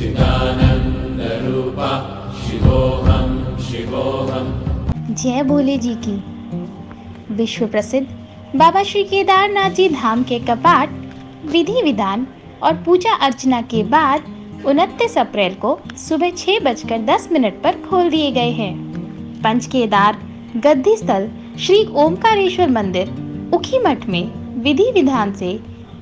चिदानंद रूपा शिवोहम शिवोहम। जय भोले जी की। विश्व प्रसिद्ध बाबा श्री केदारनाथ जी धाम के कपाट विधि विधान और पूजा अर्चना के बाद 29 अप्रैल को सुबह 6:10 पर खोल दिए गए हैं। पंच केदार गद्दी स्थल श्री ओमकारेश्वर मंदिर उखीमठ में विधि विधान से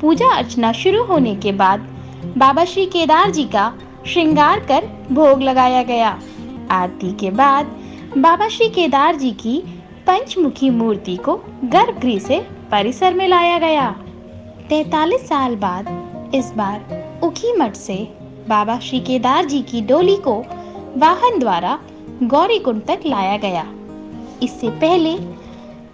पूजा अर्चना शुरू होने के बाद बाबा श्री केदार जी का श्रृंगार कर भोग लगाया गया। आरती के बाद बाबा श्री केदार जी की पंचमुखी मूर्ति को गर्भगृह से परिसर में लाया गया। 43 साल बाद इस बार उखीमठ से बाबा श्री केदार जी की डोली को वाहन द्वारा गौरीकुंड तक लाया गया। इससे पहले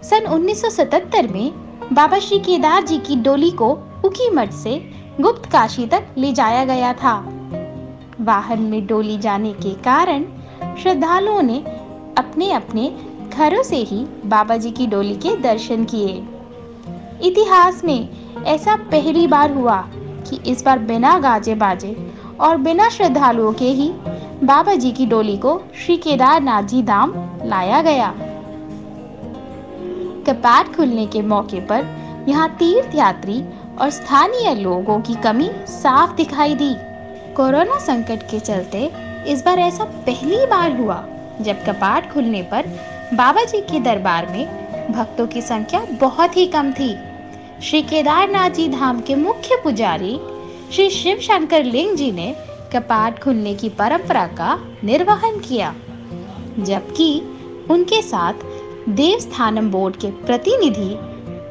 सन 1977 में बाबा श्री केदार जी की डोली को उखीमठ से गुप्त काशी तक ले जाया गया था। वाहन में डोली जाने के कारण श्रद्धालुओं ने अपने अपने घरों से ही बाबा जी की डोली के दर्शन किए। इतिहास में ऐसा पहली बार हुआ कि इस बार बिना गाजे बाजे और बिना श्रद्धालुओं के ही बाबा जी की डोली को श्री केदारनाथ जी धाम लाया गया। कपाट खुलने के मौके पर यहाँ तीर्थ यात्री और स्थानीय लोगों की कमी साफ दिखाई दी। कोरोना संकट के चलते इस बार ऐसा पहली बार हुआ जब कपाट खुलने पर बाबा जी के दरबार में भक्तों की संख्या बहुत ही कम थी। श्री केदारनाथ जी धाम के मुख्य पुजारी श्री शिव शंकर लिंग जी ने कपाट खुलने की परंपरा का निर्वहन किया, जबकि उनके साथ देवस्थानम बोर्ड के प्रतिनिधि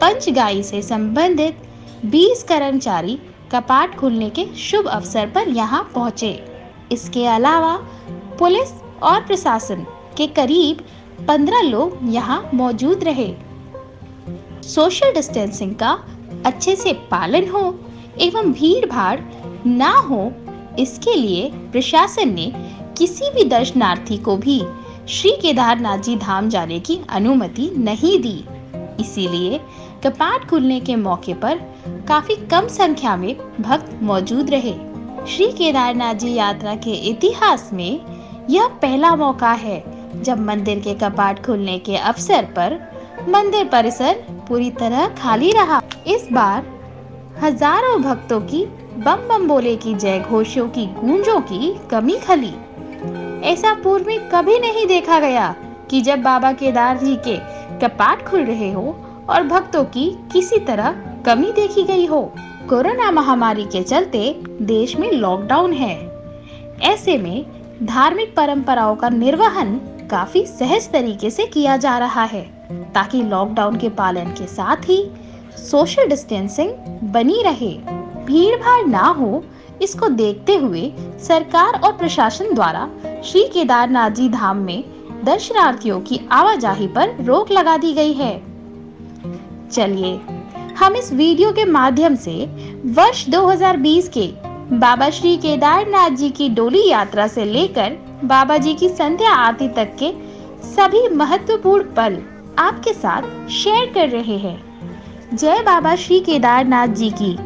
पंचगाई से संबंधित 20 कर्मचारी कपाट खुलने के शुभ अवसर पर यहाँ पहुँचे। इसके अलावा पुलिस और प्रशासन के करीब 15 लोग यहाँ मौजूद रहे। सोशल डिस्टेंसिंग का अच्छे से पालन हो एवं भीड़ भाड़ ना हो, इसके लिए प्रशासन ने किसी भी दर्शनार्थी को भी श्री केदारनाथ जी धाम जाने की अनुमति नहीं दी। इसीलिए कपाट खुलने के मौके पर काफी कम संख्या में भक्त मौजूद रहे। श्री केदारनाथ जी यात्रा के इतिहास में यह पहला मौका है जब मंदिर के कपाट खुलने के अवसर पर मंदिर परिसर पूरी तरह खाली रहा। इस बार हजारों भक्तों की बम बम बोले की जय घोषों की गूंजों की कमी खली। ऐसा पूर्व में कभी नहीं देखा गया कि जब बाबा केदार जी के कपाट खुल रहे हो और भक्तों की किसी तरह कमी देखी गई हो। कोरोना महामारी के चलते देश में लॉकडाउन है। ऐसे में धार्मिक परंपराओं का निर्वहन काफी सहज तरीके से किया जा रहा है, ताकि लॉकडाउन के पालन के साथ ही सोशल डिस्टेंसिंग बनी रहे, भीड़ भाड़ ना हो। इसको देखते हुए सरकार और प्रशासन द्वारा श्री केदारनाथ जी धाम में दर्शनार्थियों की आवाजाही पर रोक लगा दी गई है। चलिए हम इस वीडियो के माध्यम से वर्ष 2020 के बाबा श्री केदारनाथ जी की डोली यात्रा से लेकर बाबा जी की संध्या आरती तक के सभी महत्वपूर्ण पल आपके साथ शेयर कर रहे हैं। जय बाबा श्री केदारनाथ जी की।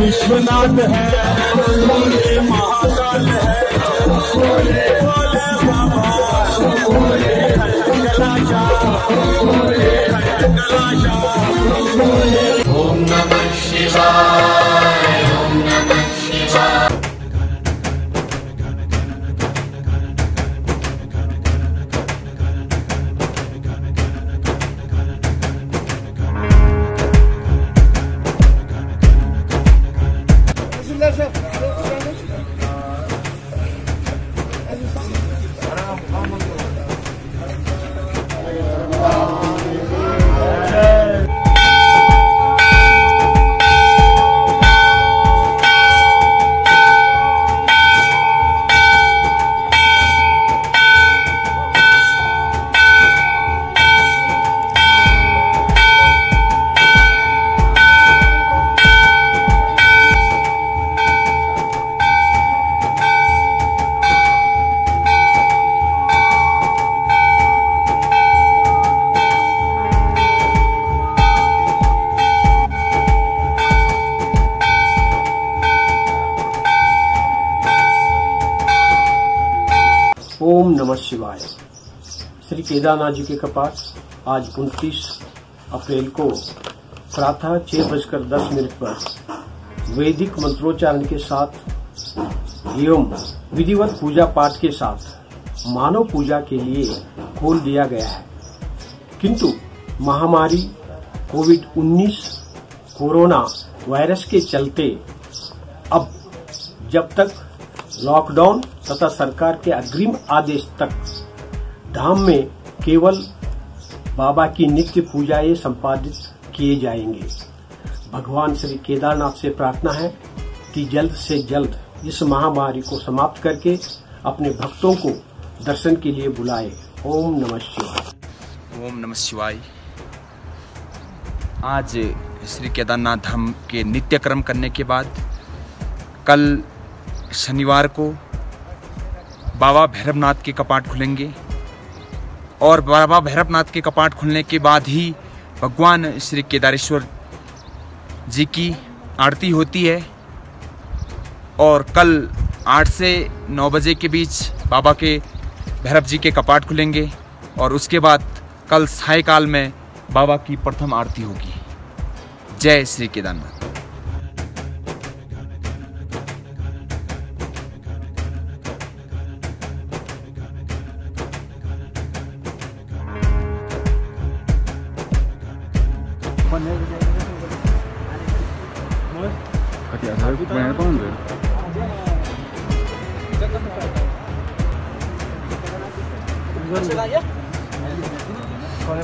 विश्वनाथ है, महाकाल है, भोले बाबा, ओम नमः ओम नमः शिवाय। श्री केदारनाथ जी के कपाट आज 29 अप्रैल को प्रातः 6:10 पर वैदिक मंत्रोच्चारण के साथ एवं विधिवत पूजा पाठ के साथ मानव पूजा के लिए खोल दिया गया है। किंतु महामारी कोविड-19 कोरोना वायरस के चलते अब जब तक लॉकडाउन तथा सरकार के अग्रिम आदेश तक धाम में केवल बाबा की नित्य पूजाएं संपादित किए जाएंगे। भगवान श्री केदारनाथ से प्रार्थना है कि जल्द से जल्द इस महामारी को समाप्त करके अपने भक्तों को दर्शन के लिए बुलाए। ओम नमः शिवाय। ओम नमः शिवाय। आज श्री केदारनाथ धाम के नित्य कर्म करने के बाद कल शनिवार को बाबा भैरवनाथ के कपाट खुलेंगे और बाबा भैरवनाथ के कपाट खुलने के बाद ही भगवान श्री केदारेश्वर जी की आरती होती है और कल 8 से 9 बजे के बीच बाबा के भैरव जी के कपाट खुलेंगे और उसके बाद कल सायकाल में बाबा की प्रथम आरती होगी। जय श्री केदारनाथ।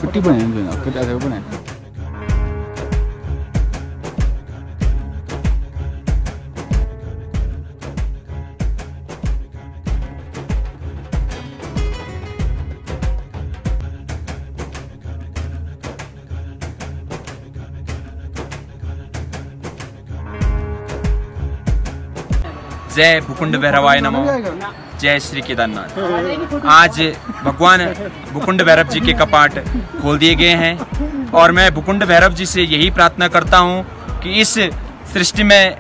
छुट्टी बनाए कैसे बनाए जय भुकुंड भैरवाय नमो। जय श्री केदारनाथ। आज भगवान भुकुंड भैरव जी के कपाट खोल दिए गए हैं और मैं भुकुंड भैरव जी से यही प्रार्थना करता हूं कि इस सृष्टि में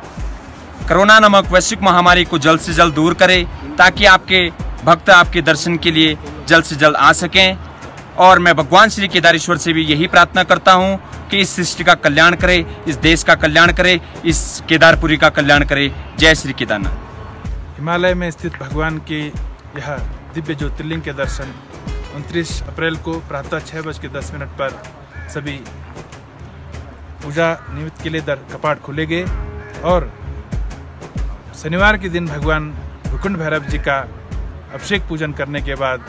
कोरोना नामक वैश्विक महामारी को जल्द से जल्द दूर करे ताकि आपके भक्त आपके दर्शन के लिए जल्द से जल्द आ सकें। और मैं भगवान श्री केदारेश्वर से भी यही प्रार्थना करता हूं कि इस सृष्टि का कल्याण करे, इस देश का कल्याण करे, इस केदारपुरी का कल्याण करे। जय श्री केदारनाथ। हिमालय में स्थित भगवान के यह दिव्य ज्योतिर्लिंग के दर्शन 29 अप्रैल को प्रातः 6:10 पर सभी पूजा निमित्त के लिए कपाट खुले गए और शनिवार के दिन भगवान भुकुंड भैरव जी का अभिषेक पूजन करने के बाद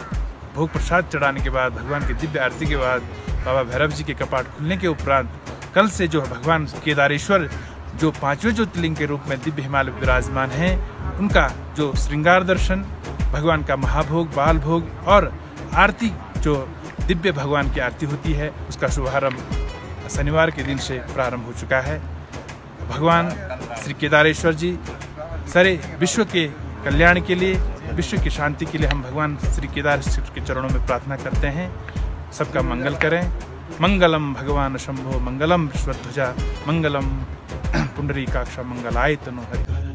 भोग प्रसाद चढ़ाने के बाद भगवान की दिव्य आरती के बाद बाबा भैरव जी के कपाट खुलने के उपरांत कल से जो भगवान केदारेश्वर जो 5वें ज्योतिर्लिंग के रूप में दिव्य हिमालय विराजमान हैं उनका जो श्रृंगार दर्शन, भगवान का महाभोग, बाल भोग और आरती जो दिव्य भगवान की आरती होती है उसका शुभारंभ शनिवार के दिन से प्रारंभ हो चुका है। भगवान श्री केदारेश्वर जी सारे विश्व के कल्याण के लिए, विश्व की शांति के लिए हम भगवान श्री केदारेश्वर के चरणों में प्रार्थना करते हैं। सबका मंगल करें। मंगलम भगवान शंभो मंगलम विश्वध्वजा मंगलम पुंडरीकाक्ष मंगलाय तनो हरि।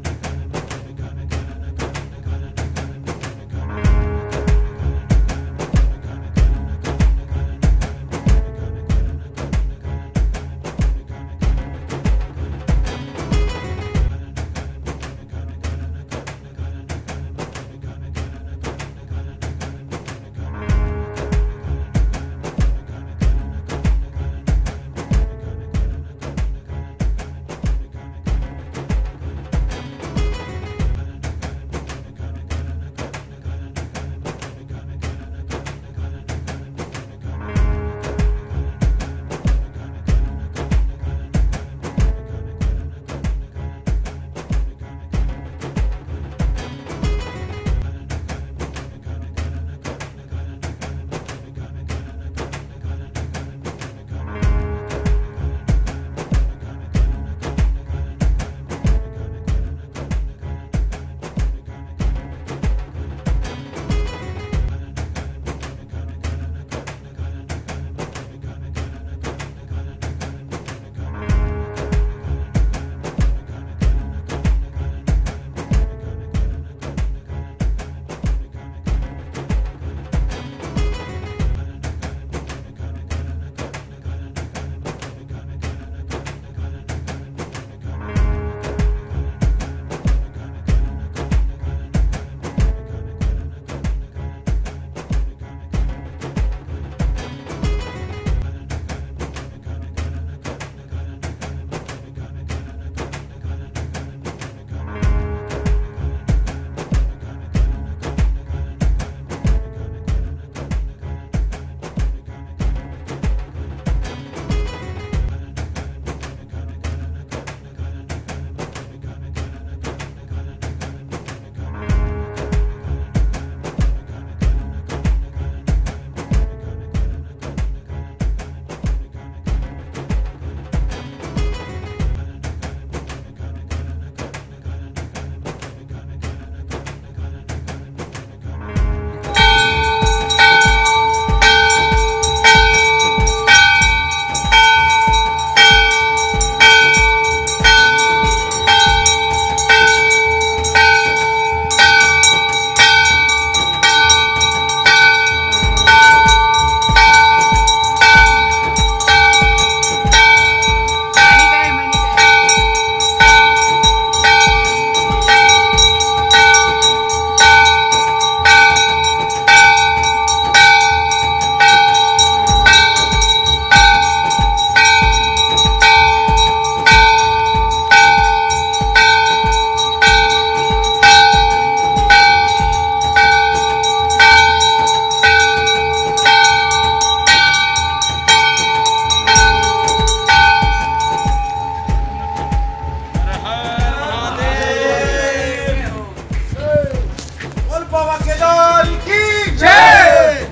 बाबा केदार की जय,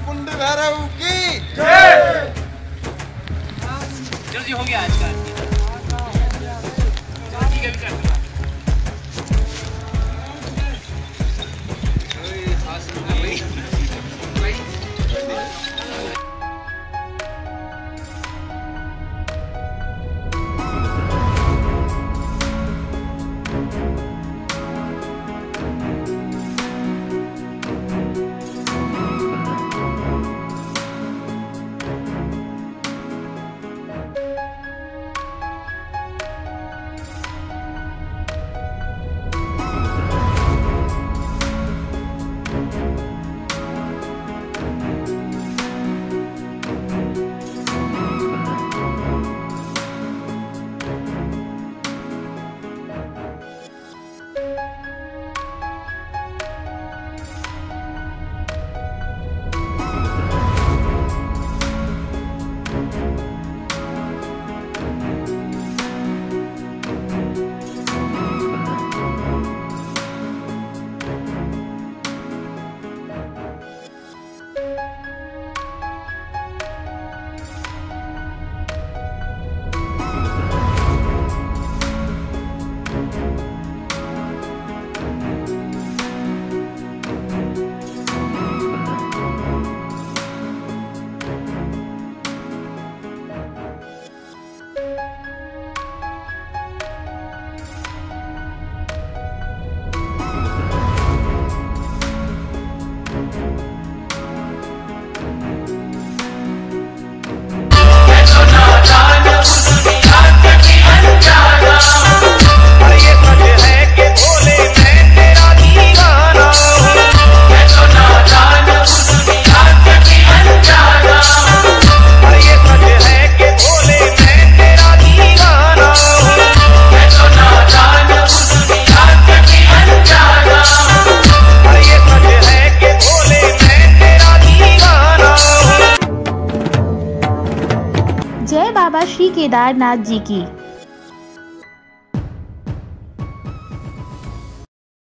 कुंड भैरव की जय। जल्दी हो गया आज का। ठीक है, भी कर दो। जय बाबा श्री केदारनाथ जी की।